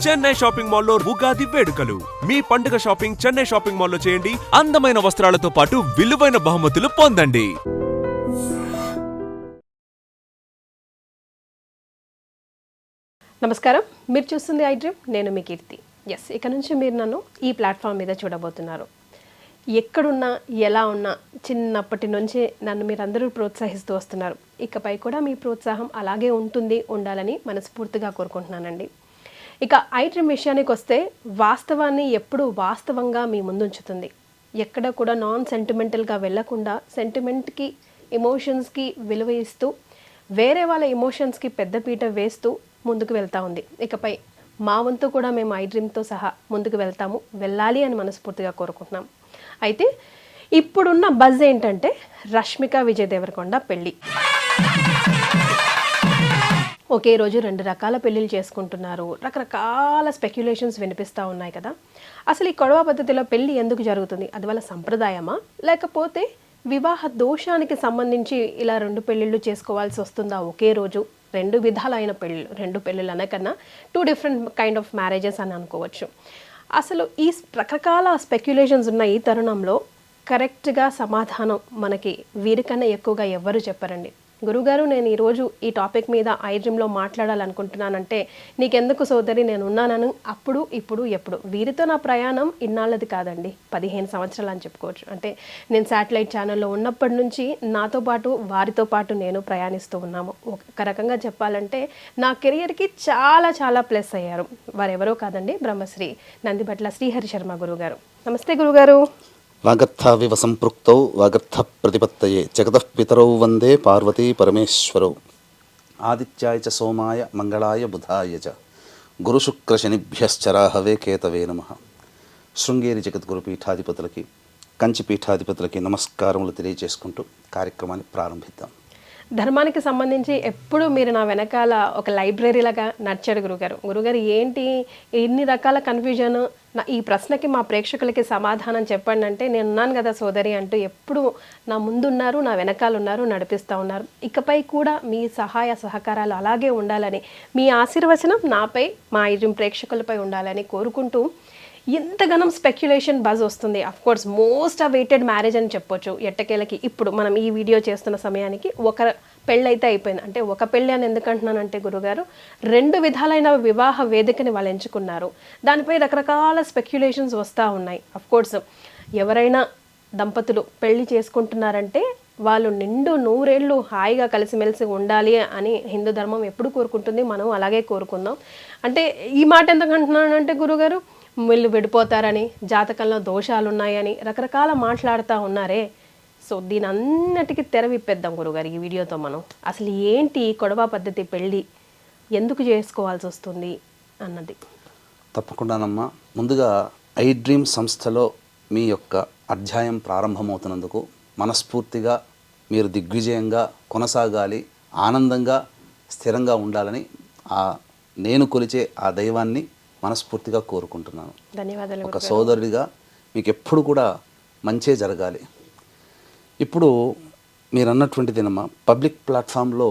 Chennai shopping మాల్లో ఉగాది వేడుకలు. మీ పండుగ షాపింగ్ చెన్నై షాపింగ్ మాల్లో చేయండి. అందమైన వస్త్రాలతో పాటు విలువైన బహుమతులు పొందండి. నమస్కారం, మీరు చూస్తుంది ఐ డ్రీమ్. నేను మీ కీర్తి. ఇక నుంచి మీరు నన్ను ఈ ప్లాట్ఫామ్ మీద చూడబోతున్నారు. ఎక్కడున్నా ఎలా ఉన్నా చిన్నప్పటి నుంచి నన్ను మీరందరూ ప్రోత్సహిస్తూ వస్తున్నారు. ఇకపై కూడా మీ ప్రోత్సాహం అలాగే ఉండాలని మనస్ఫూర్తిగా కోరుకుంటున్నానండి. ఇక ఐ డ్రీమ్ విషయానికి వస్తే వాస్తవాన్ని ఎప్పుడూ వాస్తవంగా మీ ముందుంచుతుంది. ఎక్కడ కూడా నాన్ సెంటిమెంటల్గా వెళ్లకుండా సెంటిమెంట్కి, ఎమోషన్స్కి విలువ ఇస్తూ వేరే వాళ్ళ ఎమోషన్స్కి పెద్దపీట వేస్తూ ముందుకు వెళ్తూ ఉంది. ఇకపై మా వంతు కూడా మేము ఐ డ్రీమ్తో సహా ముందుకు వెళ్ళాలి అని మనస్ఫూర్తిగా కోరుకుంటున్నాం. అయితే ఇప్పుడున్న బజ్ ఏంటంటే రష్మిక విజయ్ దేవరకొండ పెళ్ళి. ఒకే రోజు 2 రకాల పెళ్ళిళ్ళు చేసుకుంటున్నారు. రకరకాల స్పెక్యులేషన్స్ వినిపిస్తూ ఉన్నాయి కదా. అసలు ఈ కొడవ పద్ధతిలో పెళ్ళి ఎందుకు జరుగుతుంది? అది వాళ్ళ సంప్రదాయమా, లేకపోతే వివాహ దోషానికి సంబంధించి ఇలా 2 పెళ్ళిళ్ళు చేసుకోవాల్సి వస్తుందా ఒకే రోజు? 2 విధాలైన పెళ్ళిళ్ళు, 2 పెళ్ళిళ్ళు అనకన్నా 2 డిఫరెంట్ కైండ్ ఆఫ్ మ్యారేజెస్ అని అనుకోవచ్చు. అసలు ఈ రకరకాల స్పెక్యులేషన్స్ ఉన్న ఈ తరుణంలో కరెక్ట్గా సమాధానం మనకి వీరికన్నా ఎక్కువగా ఎవ్వరూ చెప్పరండి. గురుగారు, నేను ఈరోజు ఈ టాపిక్ మీద ఐ డ్రీమ్లో మాట్లాడాలనుకుంటున్నానంటే నీకెందుకు సోదరి, నేను ఉన్నానని అప్పుడు ఇప్పుడు ఎప్పుడు. వీరితో నా ప్రయాణం ఇన్నాళ్ళది కాదండి, 15 సంవత్సరాలు అని చెప్పుకోవచ్చు. అంటే నేను శాటిలైట్ ఛానల్లో ఉన్నప్పటి నుంచి నాతో పాటు వారితో పాటు నేను ప్రయాణిస్తూ ఉన్నాము. ఒక రకంగా చెప్పాలంటే నా కెరియర్కి చాలా చాలా ప్లస్ అయ్యారు. వారెవరో కాదండి, బ్రహ్మశ్రీ నందిబట్ల శ్రీహరి శర్మ గురుగారు. నమస్తే గురుగారు. వాగర్థావివ సంపృక్తౌ వాగర్థ ప్రతిపత్తయే జగతః పితరౌ వందే పార్వతీ పరమేశ్వరౌ ఆదిత్యాయ చ సోమాయ మంగళాయ బుధాయ చ గురుశుక్రశనిభ్యశ్చరాహవే కేతవే నమః. శృంగేరి జగద్గురు పీఠాధిపతులకి, కంచి పీఠాధిపతులకి నమస్కారములు తెలియజేసుకుంటూ కార్యక్రమాన్ని ప్రారంభిద్దాం. ధర్మానికి సంబంధించి ఎప్పుడు మీరు నా వెనకాల ఒక లైబ్రరీలాగా నడిచాడు గురుగారు. ఏంటి ఇన్ని రకాల కన్ఫ్యూజన్? ఈ ప్రశ్నకి మా ప్రేక్షకులకి సమాధానం చెప్పండి అంటే నేను ఉన్నాను కదా సోదరి అంటూ ఎప్పుడు నా ముందున్నారు, నా వెనకాల ఉన్నారు, నడిపిస్తూ ఉన్నారు. ఇకపై కూడా మీ సహాయ సహకారాలు అలాగే ఉండాలని, మీ ఆశీర్వచనం నాపై, మా ఐ డ్రీమ్ ప్రేక్షకులపై ఉండాలని కోరుకుంటూ ఎంతగానో స్పెక్యులేషన్ బజ్ వస్తుంది. Of course most awaited marriage అని చెప్పొచ్చు ఎట్టకేలకి. ఇప్పుడు మనం ఈ వీడియో చేస్తున్న సమయానికి ఒక పెళ్ళి అయితే అయిపోయింది. అంటే ఒక పెళ్ళి అని ఎందుకంటున్నానంటే గురుగారు, 2 విధాలైన వివాహ వేదికని వాళ్ళు ఎంచుకున్నారు. దానిపై రకరకాల స్పెక్యులేషన్స్ వస్తూ ఉన్నాయి. అఫ్ కోర్స్ ఎవరైనా దంపతులు పెళ్లి చేసుకుంటున్నారంటే వాళ్ళు నిండు 100 ఏళ్ళు హాయిగా కలిసిమెలిసి ఉండాలి అని హిందూ ధర్మం ఎప్పుడు కోరుకుంటుంది. మనం అలాగే కోరుకుందాం. అంటే ఈ మాట ఎందుకంటున్నానంటే గురుగారు, వీళ్ళు విడిపోతారని, జాతకంలో దోషాలు ఉన్నాయని రకరకాల మాట్లాడుతూ ఉన్నారే. సో దీని అన్నిటికీ తెర విప్పేద్దాం గురుగారు ఈ వీడియోతో. మనం అసలు ఏంటి కొడవ పద్ధతి పెళ్ళి, ఎందుకు చేసుకోవాల్సి వస్తుంది అన్నది. తప్పకుండానమ్మా. ముందుగా ఐ డ్రీమ్ సంస్థలో మీ యొక్క అధ్యాయం ప్రారంభమవుతున్నందుకు మనస్ఫూర్తిగా మీరు దిగ్విజయంగా కొనసాగాలి, ఆనందంగా స్థిరంగా ఉండాలని నేను కొలిచే ఆ దైవాన్ని మనస్ఫూర్తిగా కోరుకుంటున్నాను. ధన్యవాదాలు. ఒక సోదరుడిగా మీకు ఎప్పుడు కూడా మంచే జరగాలి. ఇప్పుడు మీరు అన్నటువంటిదేనమ్మా, పబ్లిక్ ప్లాట్ఫామ్లో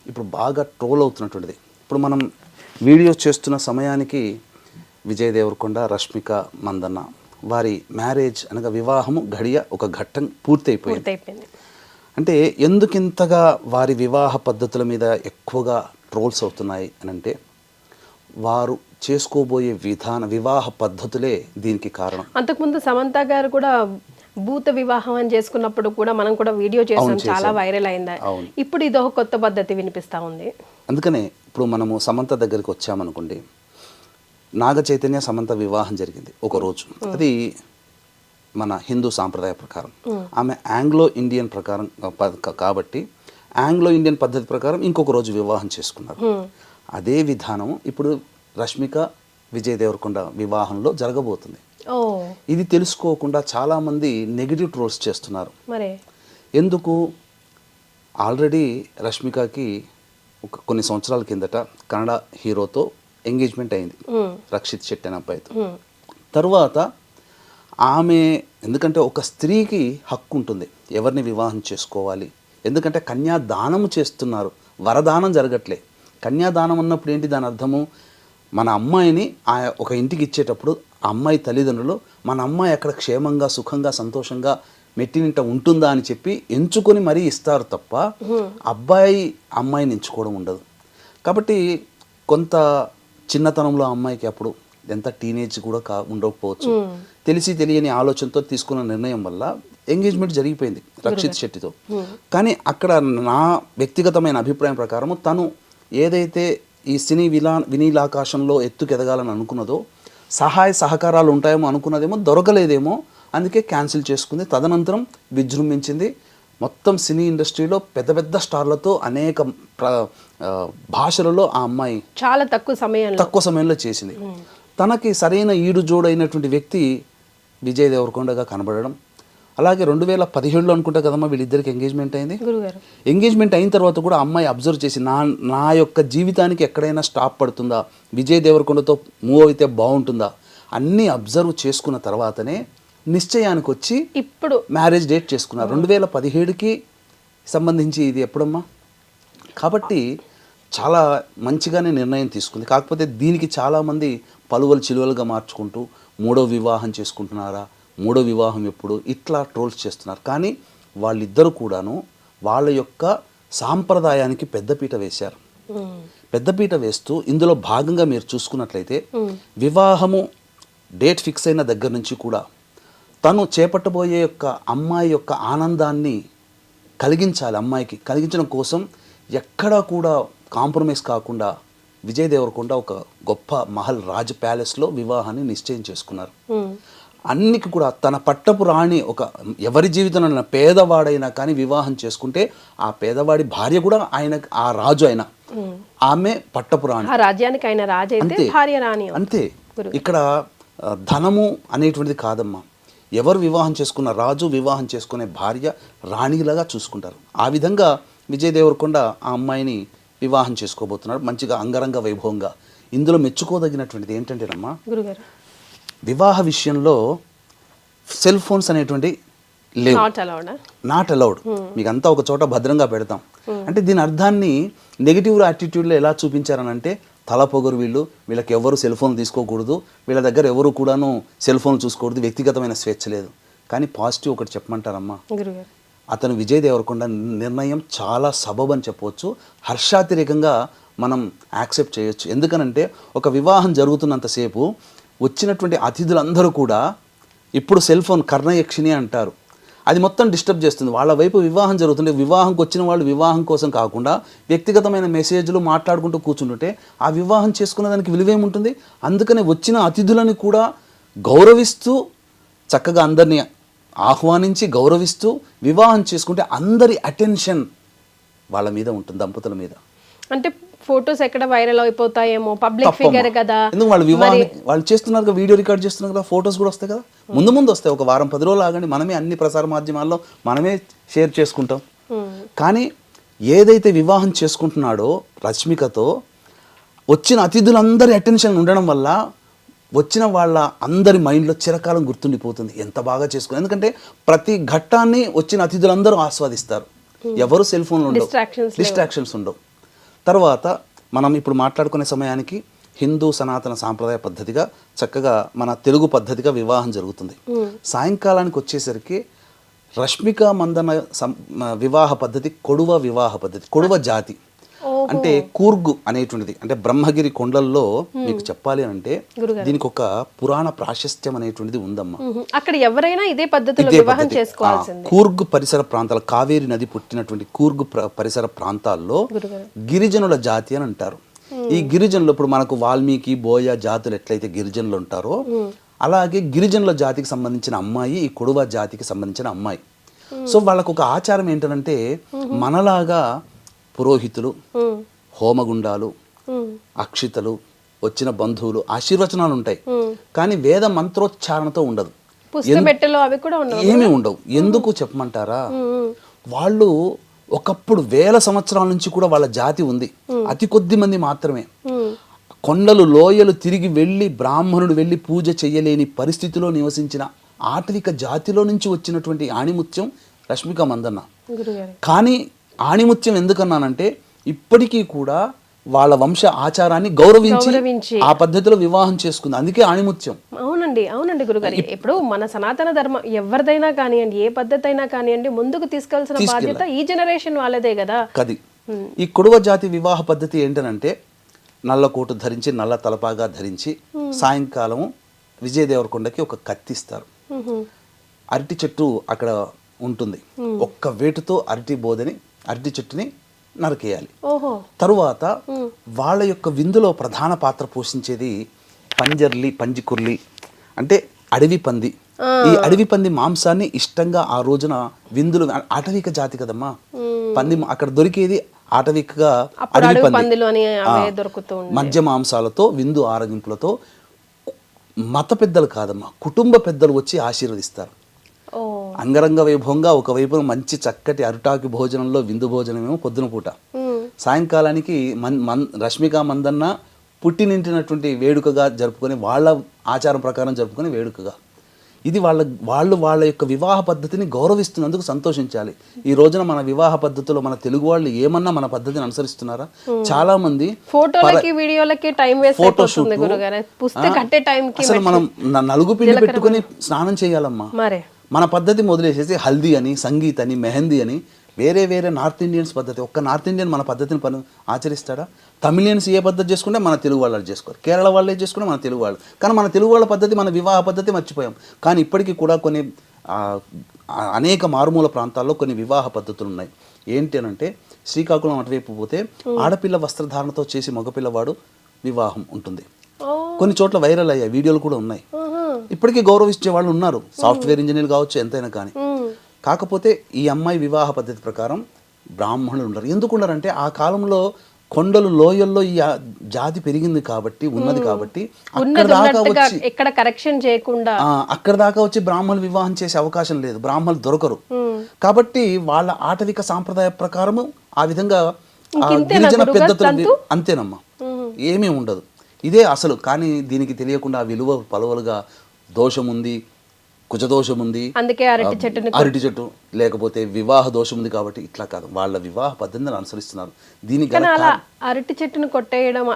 ఇప్పుడు బాగా ట్రోల్ అవుతున్నటువంటిది. ఇప్పుడు మనం వీడియో చేస్తున్న సమయానికి విజయ్ దేవరకొండ, రష్మిక మందన్న వారి మ్యారేజ్ అనగా వివాహము ఒక ఘట్టం పూర్తయిపోయింది. అంటే ఎందుకింతగా వారి వివాహ పద్ధతుల మీద ఎక్కువగా ట్రోల్స్ అవుతున్నాయి అని అంటే వారు చేసుకోబోయే వివాహ పద్ధతులే దీనికి కారణం. అంతకుముందు సమంత గారు కూడా భూత వివాహం అని చేసుకున్నప్పుడు కూడా మనం కూడా వీడియో చేసాం, చాలా వైరల్ అయింది. ఇప్పుడు ఇదో కొత్త పద్ధతి వినిపిస్తా ఉంది. అందుకనే ఇప్పుడు మనము సమంత దగ్గరికి వచ్చామనుకోండి, నాగ చైతన్య సమంత వివాహం జరిగింది ఒక రోజు. అది మన హిందూ సాంప్రదాయ ప్రకారం. ఆమె ఆంగ్లో ఇండియన్ ప్రకారం కాబట్టి ఆంగ్లో ఇండియన్ పద్ధతి ప్రకారం ఇంకొక రోజు వివాహం చేసుకున్నారు. అదే విధానం ఇప్పుడు రష్మిక విజయ్ దేవరకొండ వివాహంలో జరగబోతుంది. ఇది తెలుసుకోకుండా చాలామంది నెగిటివ్ ట్రోల్స్ చేస్తున్నారు. ఎందుకు? ఆల్రెడీ రష్మికకి కొన్ని సంవత్సరాల కిందట కన్నడ హీరోతో ఎంగేజ్మెంట్ అయింది, రక్షిత్ శెట్టి అనే అబ్బాయితో. తర్వాత ఆమె, ఎందుకంటే ఒక స్త్రీకి హక్కు ఉంటుంది ఎవరిని వివాహం చేసుకోవాలి. ఎందుకంటే కన్యాదానం చేస్తున్నారు, వరదానం జరగట్లే. కన్యాదానం అన్నప్పుడు ఏంటి దాని అర్థము? మన అమ్మాయిని ఒక ఇంటికి ఇచ్చేటప్పుడు ఆ అమ్మాయి తల్లిదండ్రులు మన అమ్మాయి అక్కడ క్షేమంగా సుఖంగా సంతోషంగా మెట్టినింట ఉంటుందా అని చెప్పి ఎంచుకొని మరీ ఇస్తారు తప్ప అబ్బాయి అమ్మాయిని ఎంచుకోవడం ఉండదు. కాబట్టి కొంత చిన్నతనంలో అమ్మాయికి అప్పుడు ఎంత టీనేజ్ కూడా ఉండకపోవచ్చు, తెలిసి తెలియని ఆలోచనతో తీసుకున్న నిర్ణయం వల్ల ఎంగేజ్మెంట్ జరిగిపోయింది రక్షిత్ శెట్టితో. కానీ అక్కడ నా వ్యక్తిగతమైన అభిప్రాయం ప్రకారం తను ఏదైతే ఈ సినీ వినీలాకాశంలో ఎత్తుకెదగాలని అనుకున్నదో సహాయ సహకారాలు ఉంటాయేమో అనుకున్నదేమో దొరకలేదేమో, అందుకే క్యాన్సిల్ చేసుకుంది. తదనంతరం విజృంభించింది. మొత్తం సినీ ఇండస్ట్రీలో పెద్ద పెద్ద స్టార్లతో అనేక భాషలలో ఆ అమ్మాయి చాలా తక్కువ సమయంలో చేసింది. తనకి సరైన ఈడు జోడైనటువంటి వ్యక్తి విజయ్ దేవరకొండగా కనబడడం. అలాగే 2017లో అనుకుంటా కదమ్మా వీళ్ళిద్దరికి ఎంగేజ్మెంట్ అయింది. ఎంగేజ్మెంట్ అయిన తర్వాత కూడా అమ్మాయి అబ్జర్వ్ చేసి నా యొక్క జీవితానికి ఎక్కడైనా స్టాప్ పడుతుందా, విజయ్ దేవరకొండతో మూవ్ అయితే బాగుంటుందా అన్నీ అబ్జర్వ్ చేసుకున్న తర్వాతనే నిశ్చయానికి వచ్చి ఇప్పుడు మ్యారేజ్ డేట్ చేసుకున్నారు. 2017కి సంబంధించి ఇది ఎప్పుడమ్మా. కాబట్టి చాలా మంచిగానే నిర్ణయం తీసుకుంది. కాకపోతే దీనికి చాలామంది పలువలు చిలువలుగా మార్చుకుంటూ మూడో వివాహం చేసుకుంటున్నారా, మూడో వివాహం ఎప్పుడు, ఇట్లా ట్రోల్స్ చేస్తున్నారు. కానీ వాళ్ళిద్దరూ కూడాను వాళ్ళ యొక్క సాంప్రదాయానికి పెద్దపీట వేశారు. పెద్దపీట వేస్తూ ఇందులో భాగంగా మీరు చూసుకున్నట్లయితే వివాహము డేట్ ఫిక్స్ అయిన దగ్గర నుంచి కూడా తను చేపట్టబోయే యొక్క అమ్మాయి యొక్క ఆనందాన్ని కలిగించాలి, అమ్మాయికి కలిగించడం కోసం ఎక్కడా కూడా కాంప్రమైజ్ కాకుండా విజయ్ దేవరకొండ ఒక గొప్ప మహల్ రాజ్ ప్యాలెస్లో వివాహాన్ని నిశ్చయం చేసుకున్నారు. అన్నికి కూడా తన పట్టపు రాణి ఒక ఎవరి జీవితంలో పేదవాడైనా కానీ వివాహం చేసుకుంటే ఆ పేదవాడి భార్య కూడా ఆయన ఆ రాజు అయినా ఆమె పట్టపు రాణి, రాజ్యానికి ఆయన రాజు అయితే భార్య రాణి అంతే. ఇక్కడ ధనము అనేటువంటిది కాదమ్మా. ఎవరు వివాహం చేసుకున్న రాజు వివాహం చేసుకునే భార్య రాణిలాగా చూసుకుంటారు. ఆ విధంగా విజయ్ దేవరకొండ ఆ అమ్మాయిని వివాహం చేసుకోబోతున్నాడు మంచిగా అంగరంగ వైభవంగా. ఇందులో మెచ్చుకోదగినటువంటిది ఏంటంటేనమ్మా, వివాహ విషయంలో సెల్ ఫోన్స్ అనేటువంటి లేవు, నాట్ అలౌడ్. మీకు అంతా ఒక చోట భద్రంగా పెడతాం అంటే దీని అర్థాన్ని నెగిటివ్ యాటిట్యూడ్లో ఎలా చూపించారనంటే తల పొగరు, వీళ్ళకి ఎవరు సెల్ ఫోన్ తీసుకోకూడదు, వీళ్ళ దగ్గర ఎవరు కూడాను సెల్ ఫోన్ చూసుకోకూడదు, వ్యక్తిగతమైన స్వేచ్ఛ లేదు. కానీ పాజిటివ్ ఒకటి చెప్పమంటారమ్మా, అతను విజయ్ దేవరకొండ నిర్ణయం చాలా సబబ్ అని చెప్పవచ్చు, హర్షాతిరేకంగా మనం యాక్సెప్ట్ చేయొచ్చు. ఎందుకనంటే ఒక వివాహం జరుగుతున్నంతసేపు వచ్చినటువంటి అతిథులందరూ కూడా ఇప్పుడు సెల్ ఫోన్ కర్ణయక్షిణి అంటారు, అది మొత్తం డిస్టర్బ్ చేస్తుంది. వాళ్ళ వైపు వివాహం జరుగుతుంటే వివాహంకి వచ్చిన వాళ్ళు వివాహం కోసం కాకుండా వ్యక్తిగతమైన మెసేజ్లు మాట్లాడుకుంటూ కూర్చుంటుంటే ఆ వివాహం చేసుకునే దానికి విలువేముంటుంది. అందుకనే వచ్చిన అతిథులను కూడా గౌరవిస్తూ చక్కగా అందరినీ ఆహ్వానించి గౌరవిస్తూ వివాహం చేసుకుంటే అందరి అటెన్షన్ వాళ్ళ మీద ఉంటుంది, దంపతుల మీద. అంటే ఫొటోస్ ఎక్కడ వైరల్ అయిపోతాయేమో, పబ్లిక్ ఫిగర్ కదా, ఎందుకు వాళ్ళు వివాహం వాళ్ళు చేస్తున్నారు కదా, వీడియో రికార్డ్ చేస్తున్నారు కదా, ఫొటోస్ కూడా వస్తాయి కదా, ముందు వస్తాయి. ఒక వారం 10 రోజులు ఆగండి, మనమే అన్ని ప్రసార మాధ్యమాల్లో మనమే షేర్ చేసుకుంటాం. కానీ ఏదైతే వివాహం చేసుకుంటున్నాడో రష్మికతో వచ్చిన అతిథులందరి అటెన్షన్ ఉండడం వల్ల వచ్చిన వాళ్ళ అందరి మైండ్లో చిరకాలం గుర్తుండిపోతుంది ఎంత బాగా చేసుకుని. ఎందుకంటే ప్రతి ఘట్టాన్ని వచ్చిన అతిథులందరూ ఆస్వాదిస్తారు, ఎవరు సెల్ ఫోన్లో ఉండవు, డిస్ట్రాక్షన్స్ ఉండవు. తర్వాత మనం ఇప్పుడు మాట్లాడుకునే సమయానికి హిందూ సనాతన సాంప్రదాయ పద్ధతిగా చక్కగా మన తెలుగు పద్ధతిగా వివాహం జరుగుతుంది. సాయంకాలానికి వచ్చేసరికి రష్మిక మందన వివాహ పద్ధతి కొడువ వివాహ పద్ధతి, కొడువ జాతి అంటే కూర్గు అనేటువంటిది. అంటే బ్రహ్మగిరి కొండల్లో మీకు చెప్పాలి అంటే దీనికి ఒక పురాణ ప్రాశస్త్యం అనేటువంటిది ఉందమ్మా. అక్కడ ఎవరైనా ఇదే పద్ధతిలో వివాహం చేసుకోవాల్సిందే. కూర్గు పరిసర ప్రాంతాలు, కావేరి నది పుట్టినటువంటి కూర్గు పరిసర ప్రాంతాల్లో గిరిజనుల జాతి అని అంటారు. ఈ గిరిజనులు ఇప్పుడు మనకు వాల్మీకి బోయ జాతులు ఎట్లయితే గిరిజనులు ఉంటారో అలాగే గిరిజనుల జాతికి సంబంధించిన అమ్మాయి ఈ కొడువ జాతికి సంబంధించిన అమ్మాయి. సో వాళ్ళకు ఒక ఆచారం ఏంటంటే మనలాగా పురోహితులు, హోమగుండాలు, అక్షితలు, వచ్చిన బంధువులు ఆశీర్వచనాలు ఉంటాయి, కానీ వేద మంత్రోచ్చారణతో ఉండదు, ఏమీ ఉండవు. ఎందుకు చెప్పమంటారా, వాళ్ళు ఒకప్పుడు 1000 సంవత్సరాల నుంచి కూడా వాళ్ళ జాతి ఉంది, అతి కొద్ది మంది మాత్రమే. కొండలు లోయలు తిరిగి వెళ్ళి బ్రాహ్మణుడు వెళ్ళి పూజ చేయలేని పరిస్థితిలో నివసించిన ఆటవిక జాతిలో నుంచి వచ్చినటువంటి ఆణిముత్యం రష్మిక మందన్న. కానీ ఆణిముత్యం ఎందుకన్నానంటే ఇప్పటికీ కూడా వాళ్ళ వంశ ఆచారాన్ని గౌరవించి. గౌరవించి ఆ పద్ధతిలో వివాహం చేసుకుంది. అందుకే ఆణిముత్యం. అవునండి గురుగారు. ఇప్పుడు మన సనాతన ధర్మం ఎవరిదైనా కానివ్వండి, ఏ పద్ధతి అయినా కానివ్వండి, ముందుకు తీసుకెళ్లాల్సిన బాధ్యత ఈ జనరేషన్ వాళ్ళదే కదా. కది ఈ కొడవ జాతి వివాహ పద్ధతి ఏంటనంటే నల్ల కోటు ధరించి నల్ల తలపాగా ధరించి సాయంకాలం విజయ దేవరకొండకి ఒక కత్తిస్తారు. అరటి చెట్టు అక్కడ ఉంటుంది. ఒక్క వేటుతో అరటి చెట్టుని నరికేయాలి. తరువాత వాళ్ళ యొక్క విందులో ప్రధాన పాత్ర పోషించేది పంజికుర్లి అంటే అడవి పంది. ఈ అడవి పంది మాంసాన్ని ఇష్టంగా ఆ రోజున విందులు, ఆటవిక జాతి కదమ్మా పంది, అక్కడ దొరికేది ఆటవికగా అడవి పంది. మధ్య మాంసాలతో విందు ఆరగింపులతో మత పెద్దలు కాదమ్మా, కుటుంబ పెద్దలు వచ్చి ఆశీర్వదిస్తారు. అంగరంగ వైభవంగా ఒకవైపున మంచి చక్కటి అరుటాకి భోజనంలో విందు భోజనమేమో పొద్దున పూట, సాయంకాలానికి రష్మిక మందన్న పుట్టినింటినటువంటి వేడుకగా జరుపుకొని వాళ్ళ ఆచారం ప్రకారం జరుపుకొని వేడుకగా. ఇది వాళ్ళ యొక్క వివాహ పద్ధతిని గౌరవిస్తున్నందుకు సంతోషించాలి. ఈ రోజున మన వివాహ పద్ధతిలో మన తెలుగు వాళ్ళు ఏమన్నా మన పద్ధతిని అనుసరిస్తున్నారా? చాలా మంది ఫోటోలకి వీడియోలకి టైం వేస్ట్ అయిపోతుంది గురుగారు. పుస్తకం కట్టే టైంకి అసలు మనం నలుగు పిండి పెట్టుకుని స్నానం చేయాలమ్మా. మన పద్ధతి మొదలేసేసి హల్దీ అని, సంగీత్ అని, మెహందీ అని వేరే నార్త్ ఇండియన్స్ పద్ధతి. ఒక్క నార్త్ ఇండియన్ మన పద్ధతిని ఆచరిస్తాడా? తమిళియన్స్ ఏ పద్ధతి చేసుకుంటే మన తెలుగు వాళ్ళు చేసుకోరు, కేరళ వాళ్ళే చేసుకుంటే మన తెలుగు వాళ్ళు. కానీ మన తెలుగు వాళ్ళ పద్ధతి, మన వివాహ పద్ధతి మర్చిపోయాం. కానీ ఇప్పటికీ కూడా కొన్ని అనేక మారుమూల ప్రాంతాల్లో కొన్ని వివాహ పద్ధతులు ఉన్నాయి. ఏంటి అని అంటే శ్రీకాకుళం అటువైపు పోతే ఆడపిల్ల వస్త్రధారణతో చేసి మగపిల్లవాడు వివాహం ఉంటుంది. కొన్ని చోట్ల వైరల్ అయ్యాయి, వీడియోలు కూడా ఉన్నాయి. ఇప్పటికీ గౌరవించే వాళ్ళు ఉన్నారు, సాఫ్ట్వేర్ ఇంజనీర్ కావచ్చు, ఎంతైనా కానీ. కాకపోతే ఈ అమ్మాయి వివాహ పద్ధతి ప్రకారం బ్రాహ్మణులు ఉండరు. ఎందుకు ఉండరంటే ఆ కాలంలో కొండలు లోయల్లో ఈ జాతి పెరిగింది కాబట్టి, ఉన్నది కాబట్టి అక్కడ దాకా వచ్చి బ్రాహ్మణులు వివాహం చేసే అవకాశం లేదు, బ్రాహ్మణులు దొరకరు. కాబట్టి వాళ్ళ ఆటవిక సాంప్రదాయ ప్రకారము ఆ విధంగా గిరిజన పద్ధతులు అంతేనమ్మా, ఏమీ ఉండదు. ఇదే అసలు. కానీ దీనికి తెలియకుండా విలువ పలువలుగా దోషం ఉంది, కుజదోషం ఉంది, అందుకే అరటి చెట్టు, లేకపోతే వివాహ దోషం ఉంది కాబట్టి ఇట్లా కాదు, వాళ్ళ వివాహ పద్ధతిని అనుసరిస్తున్నారు. దీనికి అరటి చెట్టును కొట్టేయడం